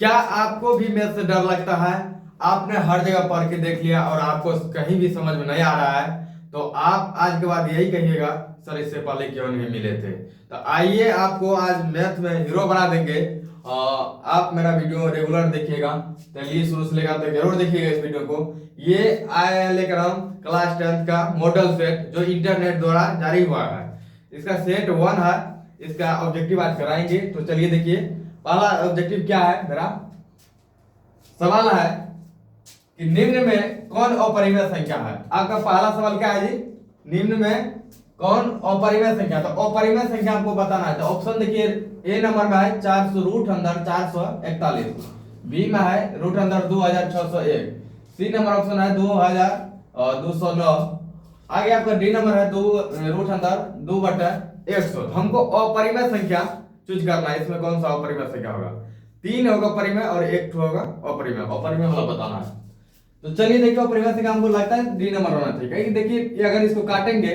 क्या आपको भी मैथ से डर लगता है? आपने हर जगह पढ़ के देख लिया और आपको कहीं भी समझ में नहीं आ रहा है, तो आप आज के बाद यही कहिएगा सर इससे पहले क्यों नहीं मिले थे। तो आइए आपको आज मैथ में हीरो बना देंगे। आप मेरा वीडियो रेगुलर देखिएगा, चलिए शुरू से लेकर तक जरूर देखिएगा इस वीडियो को। ये आया लेकर हम क्लास 10th का मॉडल सेट जो इंटरनेट द्वारा जारी हुआ है। इसका सेट 1 है। इसका ऑब्जेक्टिव आज कराएंगे, तो चलिए देखिए। पहला ऑब्जेक्टिव क्या है मेरा? सवाल है कि निम्न में कौन अपरिमेय संख्या है। आपका पहला सवाल क्या है जी? निम्न में कौन अपरिमेय संख्या? तो अपरिमेय संख्या हमको बताना है। तो ऑप्शन देखिए, ए नंबर में है 400 रूट अंदर 441, बी में है रूट अंदर 2601, सी नंबर ऑप्शन है 2209, आगे आपका डी नंबर है 2 रूट अंदर 2/100। हमको अपरिमेय संख्या चूज करना है। इसमें कौन सा अपरिमेय संख्या होगा? 3 होगा परिमेय और 1 होगा अपरिमेय। अपरिमेय वाला बताना है। तो चलिए देखिए, अपरिमेय संख्या हमको लगता है डी नंबर होना चाहिए। देखिए ये अगर इसको काटेंगे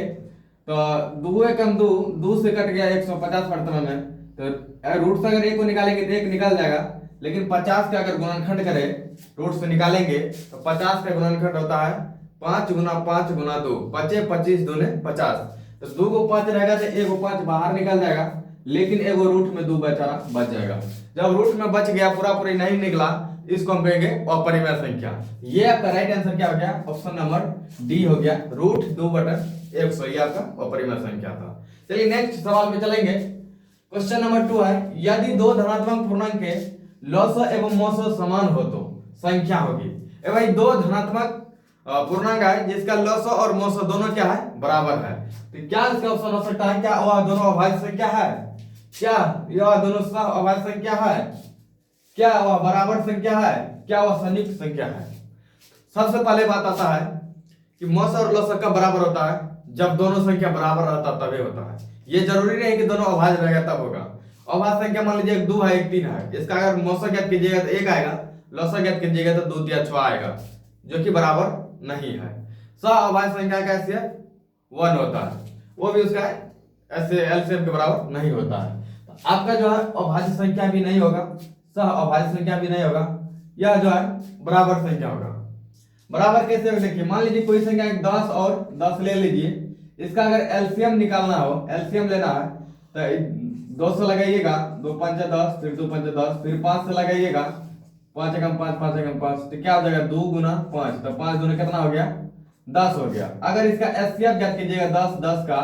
तो 2 एकम 2, 2 से कट गया 150 प्रथम में, तो रूट से अगर 1 को निकालेंगे तो 1 निकल जाएगा। लेकिन 50 का अगर गुणनखंड करें, रूट से निकालेंगे तो 50 का गुणनखंड होता है 5 गुना 5 गुना 2, 25 25 दूने 50। तो 2 को 5 रहेगा तो 1 को 5 बाहर निकल जाएगा, लेकिन एगो रूट में 2 बेचारा बच जाएगा। जब रूट में बच गया, पूरा पूरी नहीं निकला, इसको हम कहेंगे अपरिमेय संख्या। ये आपका राइट आंसर क्या हो गया? ऑप्शन नंबर डी हो गया, रूट 2/100। ये आपका अपरिमेय संख्या था। चलिए नेक्स्ट सवाल में चलेंगे। क्वेश्चन नंबर 2 है, यदि दो धनात्मक पूर्णांक के लॉस एवं मोसो समान हो तो संख्या होगी। ए भाई, दो धनात्मक पूर्णांक है जिसका लॉसो और मोसो दोनों क्या है? बराबर है। तो क्या इसका ऑप्शन हो सकता है? क्या वह दोनों अभाज्य संख्या है? क्या यह दोनों अभाज्य संख्या है? क्या वह बराबर संख्या है? क्या वह संयुक्त संख्या है? सबसे पहले बात आता है कि मोसो और लॉसो कब बराबर होता है? जब दोनों संख्या बराबर रहता तभी होता है। ये जरूरी नहीं कि दोनों अभाज्य रहेगा तब होगा। अभाज्य संख्या मान लीजिए 2 है 1 3 है, इसका अगर मोसो ज्ञात कीजिएगा तो 1 आएगा, लॉसो ज्ञात कीजिएगा तो 2 या 6 आएगा, जो कि बराबर नहीं है। अभाज्य संख्या कैसे है? 1 होता है, वो भी उसका ऐसे एलसीएम के बराबर नहीं होता है। तो आपका जो है अभाज्य संख्या भी नहीं होगा, अभाज्य संख्या भी नहीं होगा, यह जो है बराबर संख्या होगा। बराबर कैसे होगा? देखिए, मान लीजिए कोई संख्या 10 और 10 ले लीजिए, इसका अगर एलसीएम निकालना हो, एलसीएम लेना है तो 2 से लगाइएगा, 2 5 10, फिर 2 5 10, फिर 5 से लगाइएगा, 5 एकम 5 5 एकम 5, तो क्या हो जाएगा? 2 गुना 5, तो 5 दूने कितना हो गया? 10 हो गया। अगर इसका एचसीएफ ज्ञात कीजिएगा 10 10 का,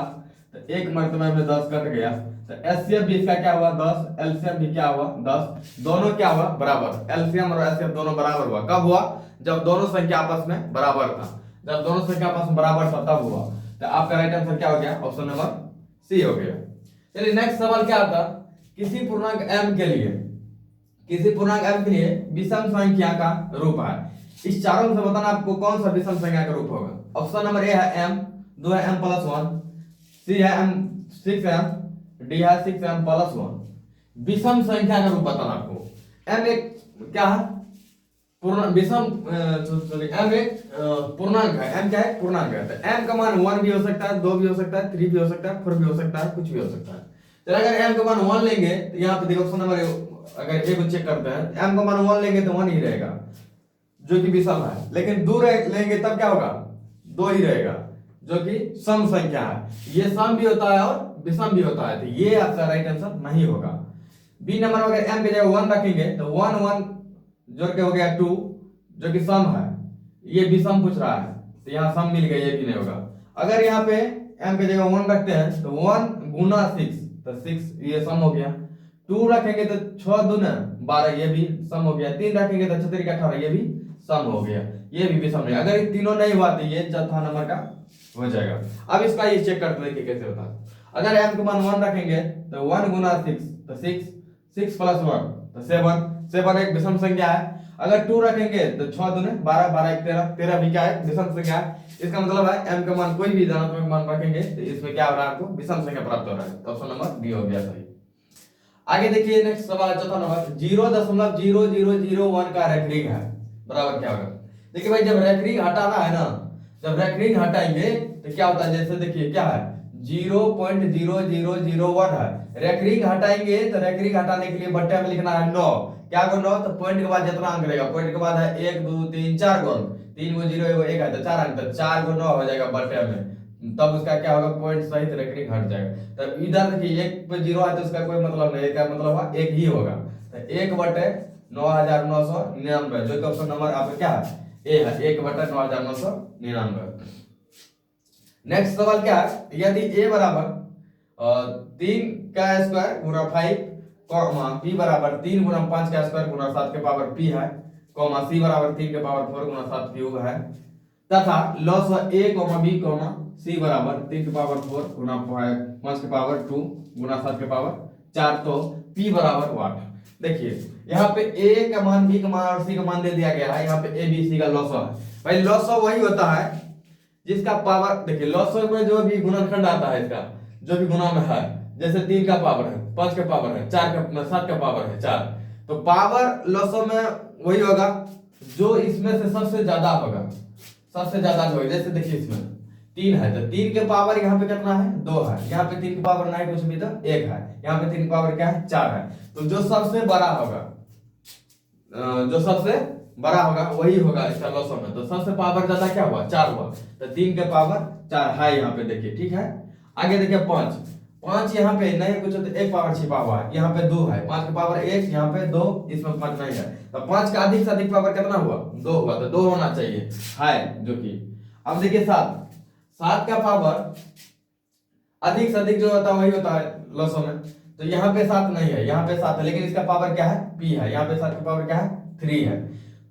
तो एक मर्तबा में 10 कट गया, तो एचसीएफ भी इसका क्या हुआ? 10, एलसीएम भी क्या हुआ? 10, दोनों क्या हुआ? बराबर। एलसीएम और एचसीएफ दोनों बराबर हुआ। कब हुआ? जब दोनों संख्या आपस में बराबर था। जब दोनों संख्या आपस में बराबर था तब हुआ। तो आपका राइट आंसर क्या हो गया? ऑप्शन नंबर सी हो गया। चलिए नेक्स्ट सवाल क्या आता? किसी पूर्णांक m के लिए, किसी पूर्णांक m के लिए विषम संख्या का रूप है। इस चारों में से बताना आपको कौन सा विषम संख्या का रूप होगा। ऑप्शन नंबर ए है m, 2 है m+1, सी है m6m, डी है 6m+1। विषम संख्या का रूप बताना आपको। m एक क्या है? विषम सॉरी m एक पूर्णांक है। m क्या है? पूर्णांक है। तो m का मान 1 भी हो सकता है, 2 भी हो सकता है, 3 भी हो सकता है, 4 भी हो सकता है, कुछ भी हो सकता है। चलिए अगर m का मान 1 लेंगे तो यहाँ पे देखो ऑप्शन नंबर अगर ए को चेक करते हैं, m का मान 1 लेंगे तो 1 ही रहेगा, जो कि विषम है। लेकिन 2 लेंगे तब क्या होगा? 2 ही रहेगा, जो कि सम संख्या है। ये सम भी होता है और विषम भी होता है। तो ये आपका राइट आंसर नहीं होगा। बी नंबर अगर m की जगह 1 रखेंगे तो 1 1 जोड़ के हो गया 2, जो कि सम है। ये विषम पूछ रहा है, तो यहाँ सम मिल गया, ये भी नहीं होगा। अगर यहाँ पे m की जगह 1 रखते हैं तो 1 गुना 6, तो 6 ये सम हो गया। 2 रखेंगे तो 6 दूना 12, ये भी सम हो गया। 3 रखेंगे तो 6 3 18, ये भी सम हो गया, ये भी विषम नहीं। अगर ये तीनों नहीं हुआ तो ये चौथा नंबर का हो जाएगा। अब इसका ये चेक करते देखिए कैसे होता है। अगर m का मान 1 रखेंगे तो 1 गुना 6, तो 6, 6 + 1 तो 7, 7 एक विषम संख्या है। अगर 2 रखेंगे तो 6 दूने 12, 12 एक 13, 13 भी क्या है? विषम संख्या है। इसका मतलब है m का मान कोई भी धनात्मक मान रखेंगे तो इसमें क्या हो रहा है? आपको विषम संख्या प्राप्त हो रहा है। तो ऑप्शन नंबर डी हो गया सही। आगे देखिए नेक्स्ट सवाल, चौथा नंबर, 0.0001 का रेखरीय है, बराबर क्या होगा? देखिए भाई, जब रेखरीय हटाना है ना, जब रेखरीय हटाएंगे तो क्या होता है? जैसे देखिए क्या है, 0.0001 है। रेकरिंग हटाएंगे तो रेकरिंग हटाने के लिए बट्टे में लिखना है 9। क्या को 9? तो पॉइंट के बाद जितना अंक रहेगा, पॉइंट के बाद है 1 2 3 4 गो अंक, 3 गो 0 1 1 है तो 4 अंक, तो 4 गो 9 हो जाएगा बट्टे में। तब उसका क्या होगा, पॉइंट सहित रेकरिंग हट जाएगा। तब इधर देखिए 1 पे 0 है तो उसका कोई मतलब नहीं है, क्या मतलब हुआ, 1 ही होगा। तो 1/9999, जो कि ऑप्शन नंबर आपका क्या है, ए है, 1/9999। नेक्स्ट सवाल क्या है, यदि a बराबर 3 का स्क्वायर गुना 5, कॉमा p बराबर 3 गुना 5 का स्क्वायर गुना 7 के पावर p है, कॉमा c बराबर 3 के पावर 4 गुना 7 क्यूब है, तथा loss a comma b comma c बराबर 3 के पावर 4 गुना 5 के पावर 2 गुना 7 के पावर 4, तो p बराबर वाट। देखिए यहाँ पे a का मान, b का मान और c का मान दे दिया गया है। यहाँ पे a b c का लॉस है भाई। लॉस वही होता है जिसका पावर, देखिए लॉस में जो भी गुणनखंड आता है इसका, जो भी गुना में है, जैसे 3 का पावर है, 5 का पावर है, 4 का 7 का पावर है 4, तो पावर लॉसों में वही होगा जो इसमें से सबसे ज्यादा होगा, सबसे ज्यादा होगा। जैसे देखिए इसमें 3 है तो 3 के पावर यहाँ पे कितना है, 2 है, यहाँ पे 3 के पावर नहीं कुछ भी तो 1 है, यहाँ पे 3 के पावर क्या है, 4 है। तो जो सबसे बड़ा होगा, जो सबसे बड़ा होगा वही होगा इसका लॉसों में। तो सबसे पावर ज्यादा क्या हुआ, 4 हुआ, तो 3 के पावर 4 है यहाँ पे। देखिए ठीक है, आगे देखिए 5 यहाँ पे नहीं कुछ, तो 1 पावर छिपा हुआ है, यहाँ पे 2 है, 5 के पावर 1, यहाँ पे 2, इसमें 5 नहीं है, तो 5 का अधिक से अधिक पावर कितना हुआ, 2 हुआ, तो 2 होना चाहिए है, जो कि अब देखिए 7 का पावर अधिक से अधिक जो होता है वही होता है लॉसों में। तो यहाँ पे 7 नहीं है, यहाँ पे 7 है, लेकिन इसका पावर क्या है, p है, यहाँ पे 7 का पावर क्या है, 3 है।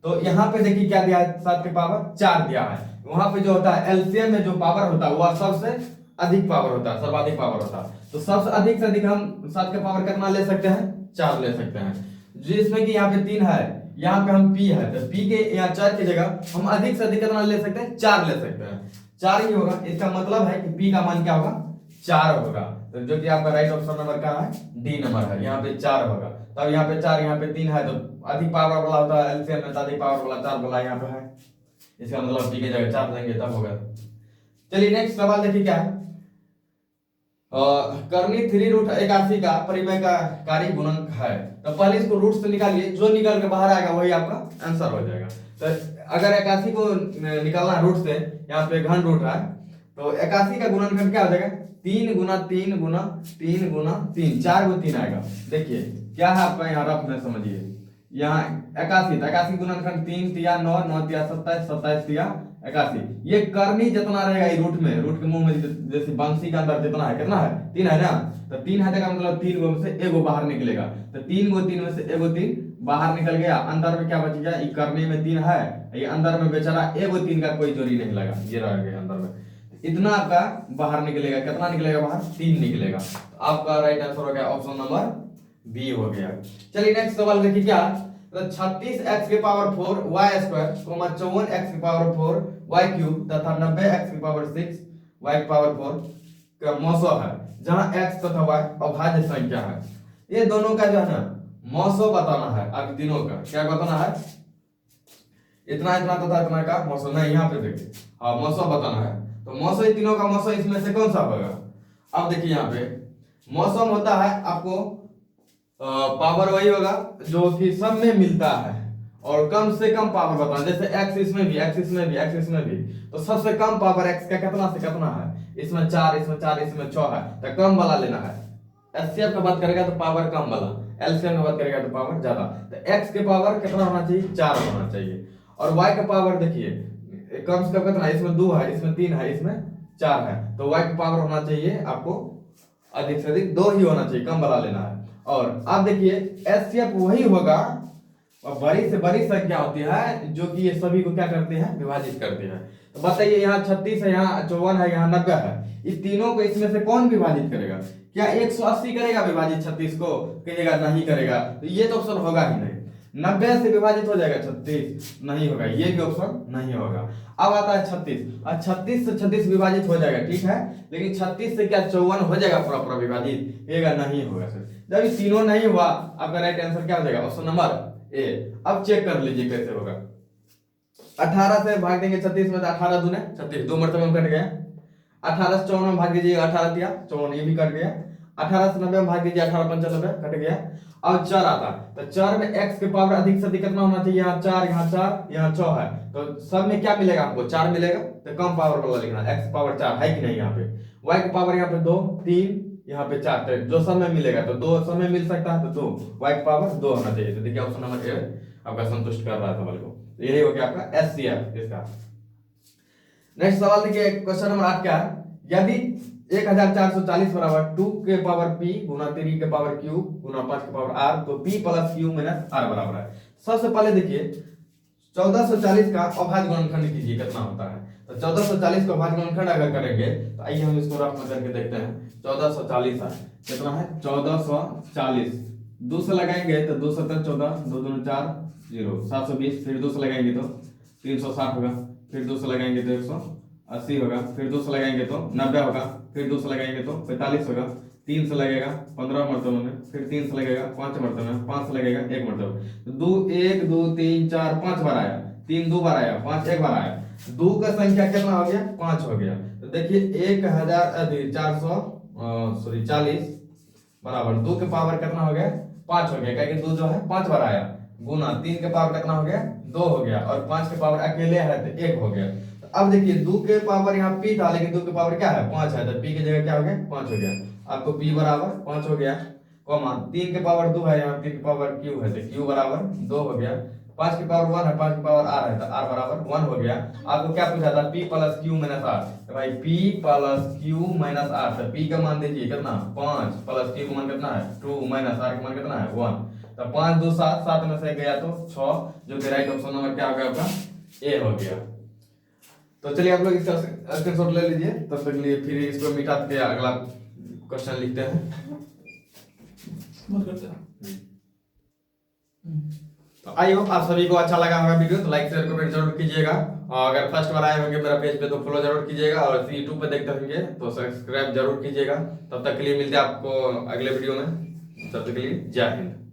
तो यहाँ पे देखिए क्या दिया है, 7 के पावर 4 दिया है। वहां पे जो होता है एलसीएम में जो पावर होता है वह सबसे अधिक पावर होता है, सर्वाधिक पावर होता है। तो सबसे अधिक से अधिक हम 7 के पावर कितना ले सकते हैं, 4 ले सकते हैं, जिसमें कि यहाँ पे 3 है, यहाँ पे हम p है, तो p के यहाँ 4 की जगह हम अधिक से अधिक कितना ले सकते हैं, 4 ले सकते हैं, 4 ही होगा। इसका मतलब है कि p का मान क्या होगा, 4 होगा। तो जो कि आपका राइट ऑप्शन नंबर क्या है, डी नंबर है, यहाँ पे 4 होगा। तब यहाँ पे 4, यहाँ पे 3 है, तो अधिक पावर वाला होता है एलसीएम में, अधिक पावर वाला 4 वाला यहाँ पे है, इसका मतलब p की जगह 4 देंगे तब होगा। चलिए नेक्स्ट सवाल देखिए क्या है, करनी 3√81 का परिमेय का कारी गुणक है। तो पहले इसको रूट से निकालिए, जो निकल के बाहर आएगा वही आपका आंसर हो जाएगा। तो अगर 81 को निकालना है रूट से, यहाँ पे घन रूट है, तो 81 का गुणनखंड क्या हो जाएगा, 3 गुना 3 गुना 3 गुना 3, 4 गो 3 आएगा। देखिए क्या है आपका यहाँ रफ में समझिए, यहाँ 81 गुणनखंड 3 तिया 9, 9 तिया 27, 27 तिया 81, ये करनी जितना रहेगा ये रूट में, रूट के मुंह में जैसे बंसी के अंदर जितना है, कितना है, 3 है ना, तो 3 है का मतलब 3 गो में से 1 गो बाहर निकलेगा, तो 3 गो 3 में से 1 गो 3 बाहर निकल गया, अंदर में क्या बच गया, ये करनी में 3 है, ये अंदर में बेचारा 1 गो 3 का कोई जोड़ी नहीं लगा, ये रह गया अंदर में, इतना आपका बाहर निकलेगा, कितना निकलेगा बाहर, 3 निकलेगा। तो आपका राइट आंसर हो गया ऑप्शन नंबर बी हो गया। चलिए नेक्स्ट सवाल देखिए क्या, तो 36x के पावर 4 y स्क्वायर, 54x के पावर 4 y क्यूब तथा 90x के पावर 6 y के पावर 4 का मौसो है, जहां x तथा y अभाज्य संख्या है। ये दोनों का जो है ना मौसो बताना है, अब तीनों का क्या बताना है, इतना इतना तथा इतना का मौसो नहीं, यहाँ पे देखिए हाँ मौसो बताना है। तो मौसो तीनों का मौसो इसमें से कौन सा होगा, अब देखिए यहाँ पे मौसम होता है आपको पावर वही होगा जो कि सब में मिलता है, और कम से कम पावर बताना, जैसे x इसमें भी, x इसमें भी, x इसमें भी, तो सबसे कम पावर x का कितना से कितना है, इसमें 4, इसमें 4, इसमें 6 है, तो कम वाला लेना है। एचसीएफ का बात करेगा तो पावर कम वाला, एलसीएम का बात करेगा तो पावर ज्यादा। तो x के पावर कितना होना चाहिए, 4 होना चाहिए, और y का पावर देखिए कम से कम कितना, इसमें 2 है, इसमें 3 है, इसमें 4 है, तो y का पावर होना चाहिए आपको अधिक से अधिक 2 ही होना चाहिए, कम वाला लेना है। और अब देखिए एचसीएफ वही होगा, और बड़ी से बड़ी संख्या होती है जो कि ये सभी को क्या करते हैं, विभाजित करते हैं। तो बताइए यहाँ 36 है, यहाँ 54 है, यहाँ 90 है, इस तीनों को इसमें से कौन विभाजित करेगा, क्या 180 करेगा विभाजित 36 को, कहिएगा नहीं करेगा, तो ये तो ऑप्शन होगा ही नहीं। 90 से विभाजित हो जाएगा 36, नहीं होगा, ये भी ऑप्शन नहीं होगा। अब आता है 36, और 36 से 36 विभाजित हो जाएगा, ठीक है, लेकिन 36 से क्या 54 हो जाएगा पूरा पूरा विभाजित, नहीं होगा सर। जब ये तीनों नहीं हुआ, आपका राइट आंसर क्या हो जाएगा, ऑप्शन नंबर ए। अब चेक कर लीजिए कैसे होगा, 18 से भाग देंगे 36 में, तो 18 दूने 36, 2 मरतबे में कट गया। 18 से 54 में भाग दीजिए, 18 दिया 54, ये भी कट गया। 18 से 90 में भाग दीजिए, 18 95 कट गया। अब 4 आता, तो 4 में x के पावर अधिक से अधिक कितना होना चाहिए, यहाँ 4 यहाँ 4 यहाँ 6 है, तो सब में क्या मिलेगा हमको, 4 मिलेगा, तो कम पावर वाला लिखना, x पावर 4 है कि नहीं यहाँ पे, y की पावर यहाँ पे 2 3 यहाँ पे 4, तो जो सब में मिलेगा तो 2 सब में मिल सकता है, तो 2 y की पावर 2 होना चाहिए। तो देखिए ऑप्शन नंबर ए आपका संतुष्ट कर रहा है सवाल को, तो यही हो गया आपका SCF इसका। नेक्स्ट सवाल देखिए, क्वेश्चन नंबर 8 क्या है, यदि 1440 बराबर 2 के पावर p गुना 3 के पावर q गुना 5 के पावर r, तो p plus q minus r बराबर है। सबसे पहले देखिए 1440 का अभाज्य गुणनखंड कीजिए कितना होता है, तो 1440 का अभाज्य गुणनखंड अगर करेंगे तो आइए हम इसको रफ में करके देखते हैं। 1440 है कितना है, 1440 2 से लगाएंगे तो 2 7 14 2 2 4 0 720, फिर 2 से लगाएंगे तो 360 होगा, फिर 2 से लगाएंगे तो 180 होगा, फिर 2 से लगाएंगे तो 90 होगा, फिर 2 से लगाएंगे तो 45 होगा, 3 से लगेगा 15 मरतबे में, फिर 3 से लगेगा 5 मरतबे में, 5 से लगेगा 1 मरतबे, तो 2 1 2 3 4 5 बार आया, 3 2 बार आया, 5 1 बार आया, 2 का संख्या कितना हो गया, 5 हो गया। तो देखिए 1440 बराबर 2 के पावर कितना हो गया, 5 हो गया, क्योंकि 2 जो है 5 बार आया, गुना 3 के पावर कितना हो गया, 2 हो गया, और 5 के पावर अकेले है तो 1 हो गया। तो अब देखिए 2 के पावर यहाँ p था, लेकिन 2 के पावर क्या है, 5 है, तो p की जगह क्या हो गया, 5 हो गया। आपको p बराबर 5 हो गया, कॉमा 3 के पावर 2 है, यहाँ 3 के पावर q है, तो q बराबर 2 हो गया। 5 के पावर 1 है, 5 के पावर r है, तो r बराबर 1 हो गया। आपको क्या पूछा था, p plus q minus r, तो भाई p plus q minus r, तो p का मान दीजिए कितना 5, प्लस q का मान कितना है 2, माइनस r का मान कितना है 1, तो 5 2 7 7 में से गया तो 6, जो कि राइट ऑप्शन नंबर क्या हो गया आपका, ए हो गया। तो चलिए आप लोग इसका स्क्रीनशॉट ले लीजिए, तब तक के लिए फिर इसको मिटा के अगला क्वेश्चन लिखते हैं। मत करते हैं। तो आई होप आप सभी को अच्छा लगा होगा वीडियो, तो लाइक शेयर कमेंट जरूर कीजिएगा, और अगर फर्स्ट बार आए होंगे मेरा पेज पे तो फॉलो जरूर कीजिएगा, और यूट्यूब पे देखते होंगे तो सब्सक्राइब जरूर कीजिएगा। तब तक के लिए मिलते हैं आपको अगले वीडियो में, तब तक के लिए जय हिंद।